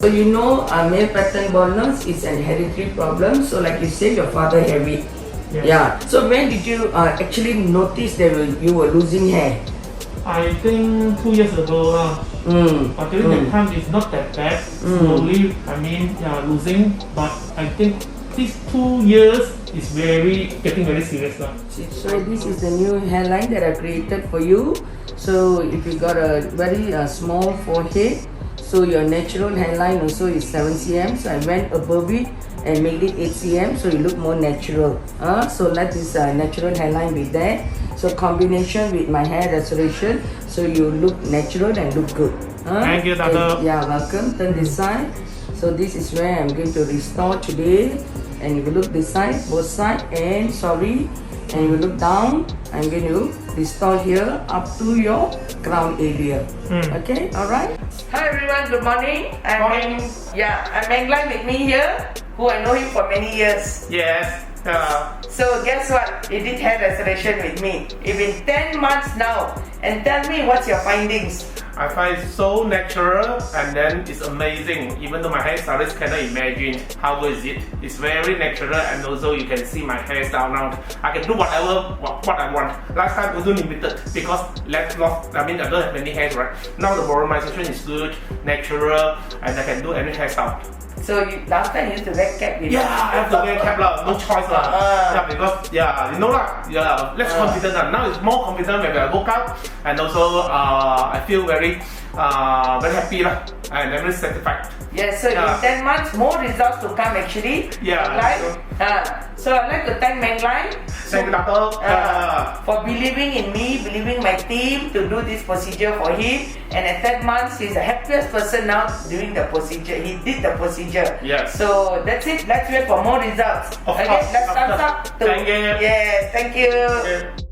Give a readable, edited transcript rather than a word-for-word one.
So you know, male pattern baldness is an hereditary problem. So like you said, your father have it. Yes. Yeah. So when did you actually notice that you were losing hair? I think 2 years ago. But during that time, it's not that bad. Slowly, losing. But I think these 2 years is getting very serious now. So this is the new hairline that I created for you. So if you got a very small forehead, so your natural hairline also is 7 cm. So I went above it and made it 8 cm, so you look more natural. So let this natural hairline be there. So combination with my hair restoration, so you look natural and look good. Thank you, Datuk. Yeah, welcome. Turn this side. So this is where I'm going to restore today. And if you look this side, both side, and and you look down, I'm going to restore here up to your crown area. Okay, alright. Hi everyone, good morning. I'm Menglan with me here, who I know him for many years. Yes. So guess what? He did hair restoration with me. It's been 10 months now. And tell me, what's your findings? I find it so natural, and then it's amazing. Even though my hairstylist cannot imagine how good is it. It's very natural, and also you can see my hairstyle now. I can do what I want. Last time I wasn't limited because I don't have many hairs, right? Now the volumization is good, natural, and I can do any hairstyle. So last time you used to wear cap with I have to wear cap lah, no choice lah. Because you know lah, less confident lah. Now it's more confident when I woke up, and also I feel very happy lah, and very satisfied. Yes, so in 10 months, more results to come actually. So I'd like to thank Menglan. Thank you, Datuk. For believing in me, believing my team to do this procedure for him. And at 10 months, he's the happiest person now doing the procedure. He did the procedure. Yes. So that's it. Let's wait for more results. Of course. Let's thumbs up. Thank you. Yes, thank you. Okay.